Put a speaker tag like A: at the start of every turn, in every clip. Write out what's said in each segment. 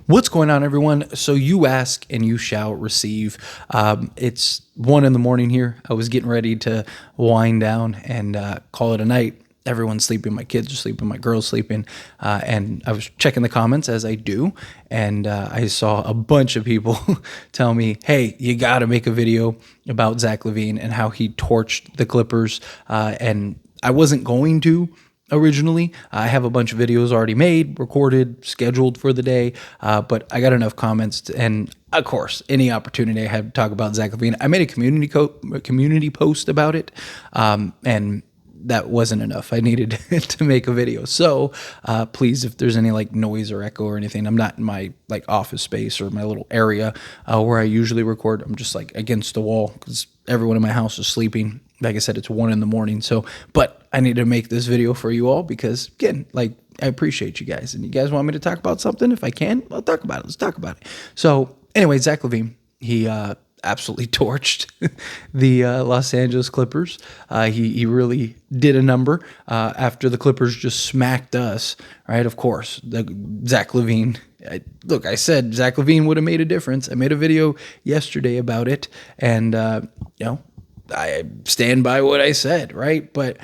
A: What's going on, everyone? So you ask and you shall receive. It's 1 a.m. here. I was getting ready to wind down and call it a night. Everyone's sleeping. My kids are sleeping. My girl's sleeping. And I was checking the comments as I do. And I saw a bunch of people tell me, hey, you got to make a video about Zach Lavine and how he torched the Clippers. And I wasn't going to originally. I have a bunch of videos already made, recorded, scheduled for the day, but I got enough comments, and of course, any opportunity I had to talk about Zach Lavine. I made a community post about it, and that wasn't enough. I needed to make a video. So please, if there's any like noise or echo or anything, I'm not in my like office space or my little area where I usually record. I'm just like against the wall because everyone in my house is sleeping. Like I said, it's 1 a.m. So, but I need to make this video for you all because, again, like, I appreciate you guys. And you guys want me to talk about something? If I can, I'll talk about it. Let's talk about it. So, anyway, Zach Lavine, he absolutely torched the Los Angeles Clippers. He really did a number after the Clippers just smacked us, right? Of course, Zach Lavine. Look, I said Zach Lavine would have made a difference. I made a video yesterday about it, and, I stand by what I said, right? But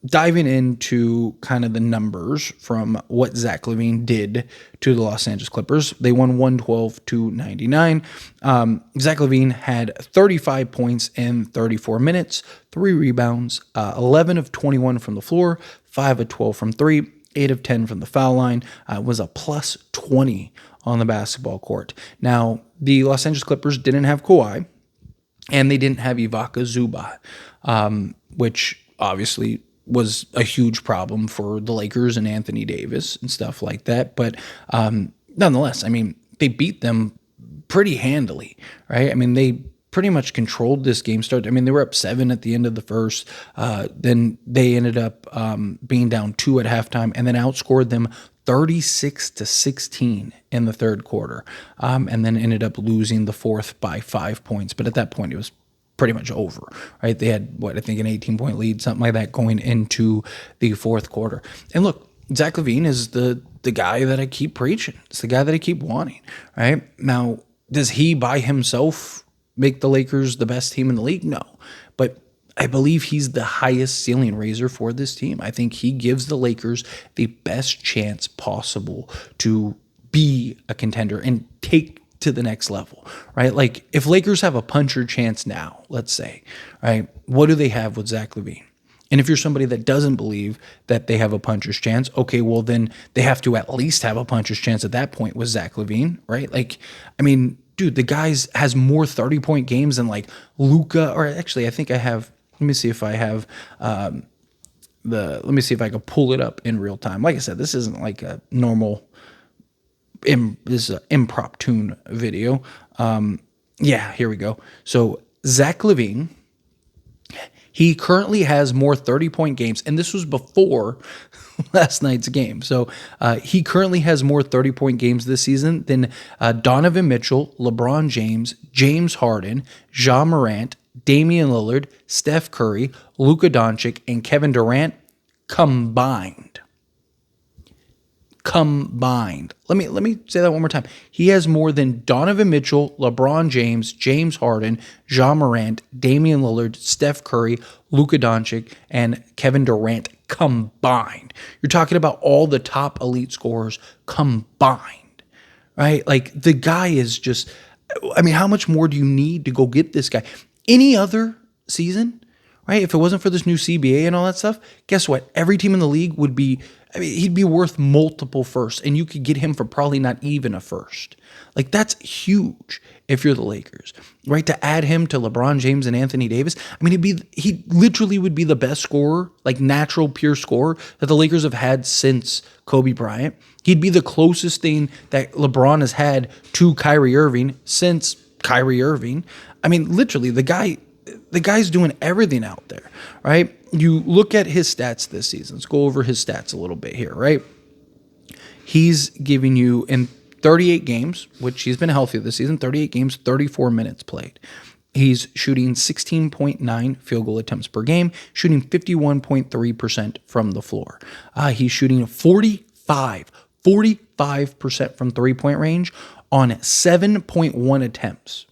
A: diving into kind of the numbers from what Zach Lavine did to the Los Angeles Clippers, they won 112-99. Zach Lavine had 35 points in 34 minutes, 3 rebounds, 11 of 21 from the floor, 5 of 12 from 3, 8 of 10 from the foul line, was a plus 20 on the basketball court. Now, the Los Angeles Clippers didn't have Kawhi, and they didn't have Ivica Zubac, which obviously was a huge problem for the Lakers and Anthony Davis and stuff like that. But nonetheless, I mean, they beat them pretty handily, right? I mean, they pretty much controlled this game start. I mean, they were up 7 at the end of the first. Then they ended up being down 2 at halftime and then outscored them 36-16 in the third quarter, and then ended up losing the fourth by 5 points. But at that point, it was pretty much over, right? They had, an 18-point lead, something like that, going into the fourth quarter. And look, Zach Lavine is the guy that I keep preaching. It's the guy that I keep wanting, right? Now, does he by himself make the Lakers the best team in the league? No. But I believe he's the highest ceiling raiser for this team. I think he gives the Lakers the best chance possible to be a contender and take to the next level, right? Like if Lakers have a puncher chance now, let's say, right, what do they have with Zach Lavine? And if you're somebody that doesn't believe that they have a puncher's chance, okay, well then they have to at least have a puncher's chance at that point with Zach Lavine, right? Like, I mean, dude, the guy has more 30-point games than like Luka, or actually I think I have, let me see if I have let me see if I can pull it up in real time. Like I said, this isn't like a normal, this is an impromptu video. Yeah, here we go. So Zach Lavine, he currently has more 30-point games, and this was before last night's game. So he currently has more 30-point games this season than Donovan Mitchell, LeBron James, James Harden, Ja Morant, Damian Lillard, Steph Curry, Luka Doncic, and Kevin Durant combined. Let me say that one more time. He has more than Donovan Mitchell, LeBron James, James Harden, Ja Morant, Damian Lillard, Steph Curry, Luka Doncic, and Kevin Durant combined. You're talking about all the top elite scorers combined, right? Like the guy is just, I mean, how much more do you need to go get this guy? Any other season, right? If it wasn't for this new CBA and all that stuff, guess what? Every team in the league would be, I mean, he'd be worth multiple firsts, and you could get him for probably not even a first. Like, that's huge if you're the Lakers, right? To add him to LeBron James and Anthony Davis, I mean, he literally would be the best scorer, like natural, pure scorer that the Lakers have had since Kobe Bryant. He'd be the closest thing that LeBron has had to Kyrie Irving since Kyrie Irving. I mean, literally, the guy's doing everything out there, right? You look at his stats this season. Let's go over his stats a little bit here, right? He's giving you in 38 games, which he's been healthy this season, 38 games, 34 minutes played. He's shooting 16.9 field goal attempts per game, shooting 51.3% from the floor. He's shooting 45 45% from three-point range on 7.1 attempts.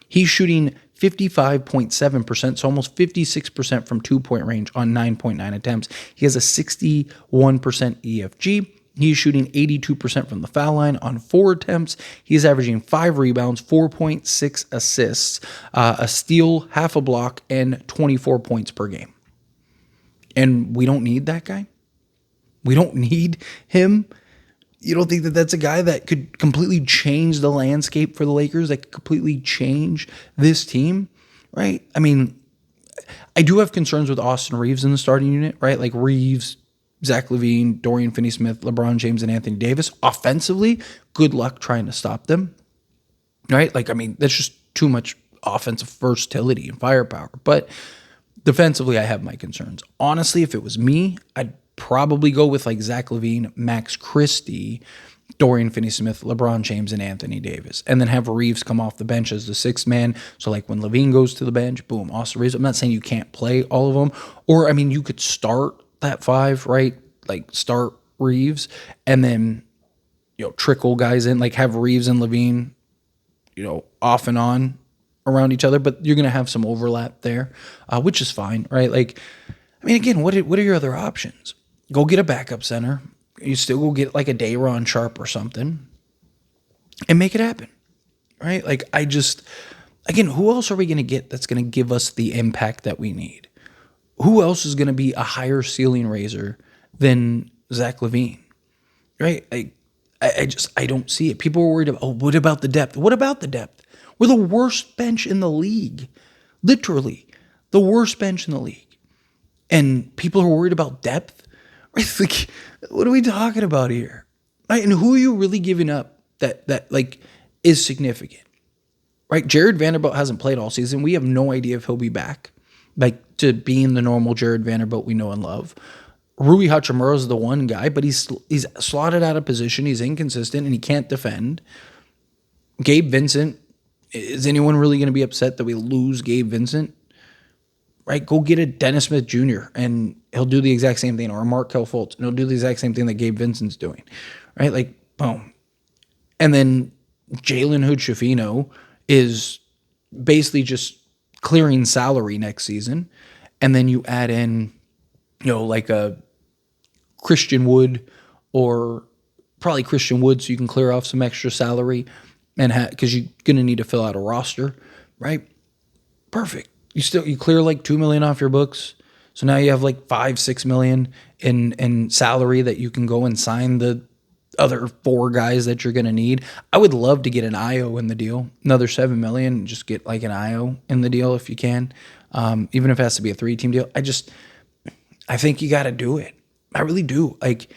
A: He's shooting 55.7%, so almost 56% from two-point range on 9.9 attempts. He has a 61% EFG. He's shooting 82% from the foul line on 4 attempts. He's averaging 5 rebounds, 4.6 assists, a steal, half a block, and 24 points per game. And we don't need that guy? We don't need him? You don't think that that's a guy that could completely change the landscape for the Lakers, that could completely change this team, right? I mean, I do have concerns with Austin Reeves in the starting unit, right? Like Reeves, Zach Lavine, Dorian Finney-Smith, LeBron James, and Anthony Davis. Offensively, good luck trying to stop them, right? Like, I mean, that's just too much offensive versatility and firepower. But defensively, I have my concerns. Honestly, if it was me, I'd probably go with like Zach Lavine, Max Christie, Dorian Finney-Smith, LeBron James, and Anthony Davis. And then have Reeves come off the bench as the sixth man. So like when LaVine goes to the bench, boom, Austin Reeves. I'm not saying you can't play all of them. Or, I mean, you could start that 5, right? Like start Reeves and then, trickle guys in, like have Reeves and LaVine, off and on around each other, but you're going to have some overlap there, which is fine, right? Like, I mean, again, what are your other options? Go get a backup center. You still go get like a Day'Ron Sharp or something and make it happen, right? Like, again, who else are we going to get that's going to give us the impact that we need? Who else is going to be a higher ceiling raiser than Zach Lavine, right? I don't see it. People are worried about, what about the depth? What about the depth? We're the worst bench in the league, literally the worst bench in the league. And people are worried about depth. Right? Like, what are we talking about here? Right? And who are you really giving up that like is significant? Right? Jared Vanderbilt hasn't played all season. We have no idea if he'll be back, like to being the normal Jared Vanderbilt we know and love. Rui Hachimura is the one guy, but he's slotted out of position. He's inconsistent and he can't defend. Gabe Vincent, is anyone really going to be upset that we lose Gabe Vincent? Right? Go get a Dennis Smith Jr. and he'll do the exact same thing, or a Markelle Fultz, and he'll do the exact same thing that Gabe Vincent's doing. Right? Like, boom. And then Jalen Hood-Schifino is basically just clearing salary next season. And then you add in, like a Christian Wood, or probably Christian Wood, so you can clear off some extra salary, and because you're gonna need to fill out a roster, right? Perfect. You clear like $2 million off your books, so now you have like $5-6 million in salary that you can go and sign the other 4 guys that you're gonna need. I would love to get an IO in the deal, another $7 million, and just get like an IO in the deal if you can, even if it has to be a 3-team deal. I think you got to do it. I really do. Like,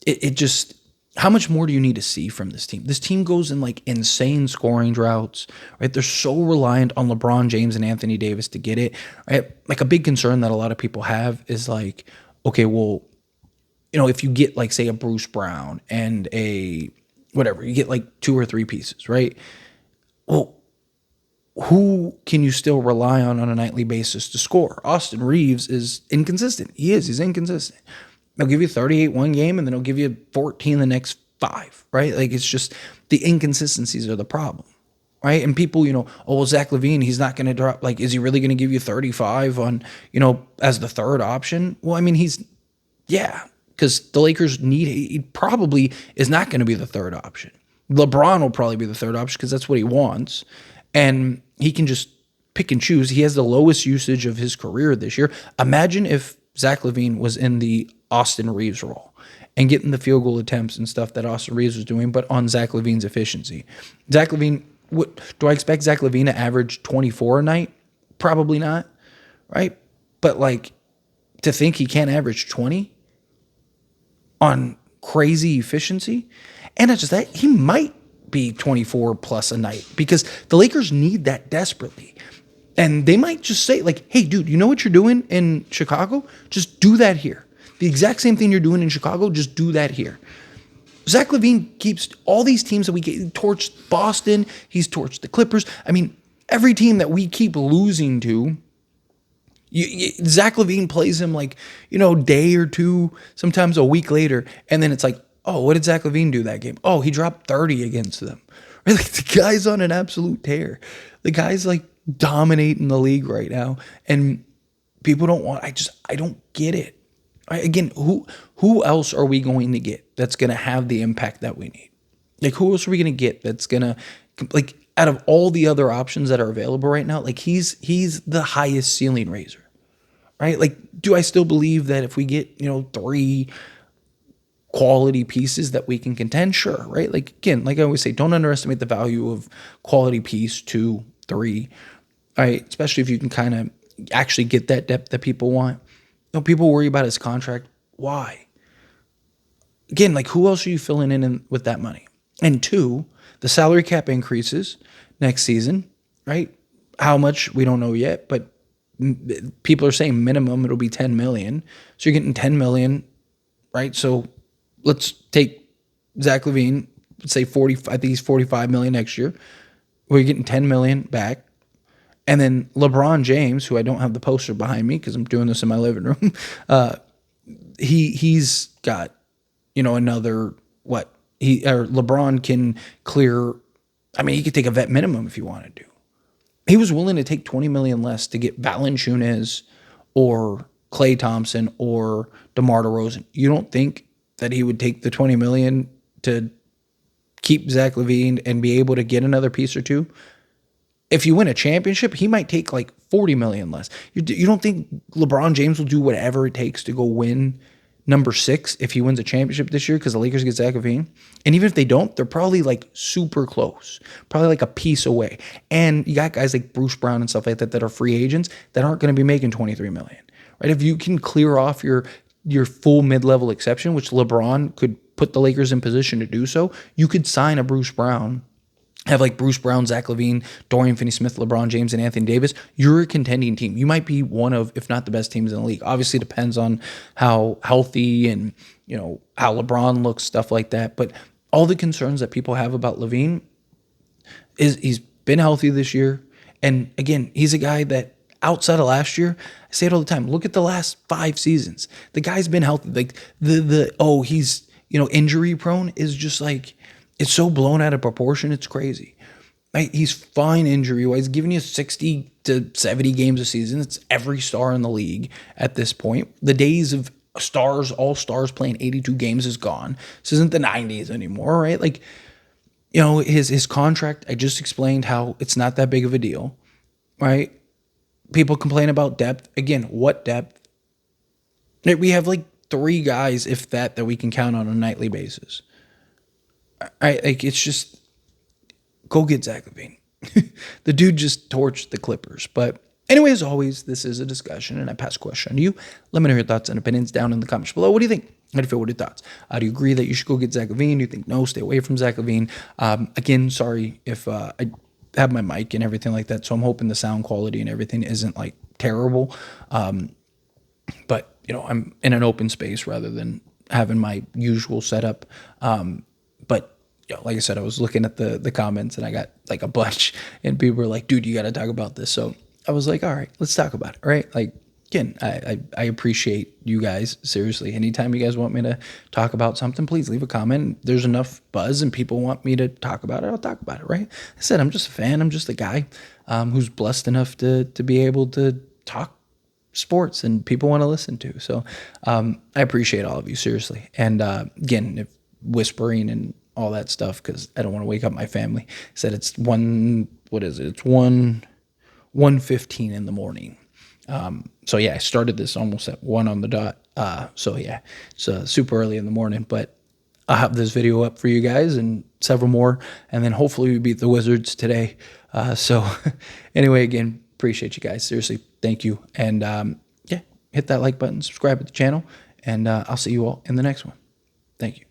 A: it just, how much more do you need to see from this team? This team goes in like insane scoring droughts, right? They're so reliant on LeBron James and Anthony Davis to get it, right? Like, a big concern that a lot of people have is like, okay, well, if you get like, say, a Bruce Brown and a whatever, you get like 2 or 3 pieces, right? Well, who can you still rely on a nightly basis to score? Austin Reeves is inconsistent. He's inconsistent. He'll give you 38 one game, and then he'll give you 14 the next 5, right? Like, it's just the inconsistencies are the problem, right? And people, Zach Lavine, he's not going to drop. Like, is he really going to give you 35 on, as the third option? Well, I mean, because the Lakers he probably is not going to be the third option. LeBron will probably be the third option because that's what he wants. And he can just pick and choose. He has the lowest usage of his career this year. Imagine if Zach Lavine was in the Austin Reeves role and getting the field goal attempts and stuff that Austin Reeves was doing, but on Zach Lavine's efficiency. Zach Lavine, do I expect Zach Lavine to average 24 a night? Probably not, right? But like, to think he can't average 20 on crazy efficiency, and not just that, he might be 24 plus a night, because the Lakers need that desperately. And they might just say like, hey, dude, you know what you're doing in Chicago? Just do that here. The exact same thing you're doing in Chicago, just do that here. Zach Lavine keeps all these teams that we get, torched Boston, he's torched the Clippers. I mean, every team that we keep losing to, Zach Lavine plays him like, day or two, sometimes a week later, and then it's like, Oh, what did Zach Lavine do that game? Oh, he dropped 30 against them. Right? Like, the guy's on an absolute tear. The guy's like dominating the league right now. And people don't want, I don't get it. Right? Again, who else are we going to get that's going to have the impact that we need? Like, who else are we going to get that's going to, like, out of all the other options that are available right now, like, he's the highest ceiling raiser, right? Like, do I still believe that if we get, 3 quality pieces that we can contend? Sure, right? Like, again, like I always say, don't underestimate the value of quality piece 2, 3, right? Especially if you can kind of actually get that depth that people want. People worry about his contract. Why? Again, like, who else are you filling in with that money? And 2, the salary cap increases next season, right? How much, we don't know yet, but people are saying minimum it'll be 10 million. So you're getting 10 million, right? So let's take Zach Lavine, let's say 40, I think he's 45 million next year. We're getting 10 million back. And then LeBron James, who I don't have the poster behind me because I'm doing this in my living room, he's got, another what? LeBron can clear. I mean, he could take a vet minimum if he wanted to. He was willing to take 20 million less to get Valanciunas or Klay Thompson or DeMar DeRozan. You don't think that he would take the 20 million to keep Zach Lavine and be able to get another piece or two? If you win a championship, he might take like 40 million less. You don't think LeBron James will do whatever it takes to go win number 6 if he wins a championship this year because the Lakers get Zach Lavine? And even if they don't, they're probably like super close, probably like a piece away. And you got guys like Bruce Brown and stuff like that that are free agents that aren't going to be making 23 million, right? If you can clear off your full mid-level exception, which LeBron could put the Lakers in position to do so, you could sign a Bruce Brown, have like Bruce Brown, Zach Lavine, Dorian Finney-Smith, LeBron James, and Anthony Davis. You're a contending team. You might be one of, if not the best teams in the league. Obviously, it depends on how healthy and, how LeBron looks, stuff like that. But all the concerns that people have about Lavine is he's been healthy this year. And again, he's a guy that outside of last year, I say it all the time, look at the last 5 seasons. The guy's been healthy. Like he's, injury prone is just like, it's so blown out of proportion. It's crazy. Right? He's fine injury-wise, giving you 60 to 70 games a season. It's every star in the league at this point. The days of all stars playing 82 games is gone. This isn't the 90s anymore, right? Like, his contract, I just explained how it's not that big of a deal, right? People complain about depth. Again, what depth? We have like 3 guys, if that we can count on a nightly basis. It's just, go get Zach Lavine. The dude just torched the Clippers. But anyway, as always, this is a discussion, and I pass a question on to you. Let me know your thoughts and opinions down in the comments below. What do you think? How do you feel? What are your thoughts? Do you agree that you should go get Zach Lavine? Do you think no, stay away from Zach Lavine? Again, sorry if I have my mic and everything like that, so I'm hoping the sound quality and everything isn't like terrible. But I'm in an open space rather than having my usual setup. But like I said, I was looking at the comments and I got like a bunch, and people were like, dude, you got to talk about this. So I was like, all right, let's talk about it. Right? Like, again, I appreciate you guys. Seriously, anytime you guys want me to talk about something, please leave a comment. There's enough buzz and people want me to talk about it, I'll talk about it, right? I said, I'm just a fan. I'm just a guy who's blessed enough to be able to talk sports and people want to listen to. So I appreciate all of you, seriously. And again, if whispering and all that stuff, because I don't want to wake up my family. Said it's 1:15 in the morning. So yeah, I started this almost at 1 on the dot. So yeah, it's super early in the morning, but I'll have this video up for you guys and several more, and then hopefully we beat the Wizards today. So anyway, again, appreciate you guys. Seriously, thank you. And yeah, hit that like button, subscribe to the channel, and I'll see you all in the next one. Thank you.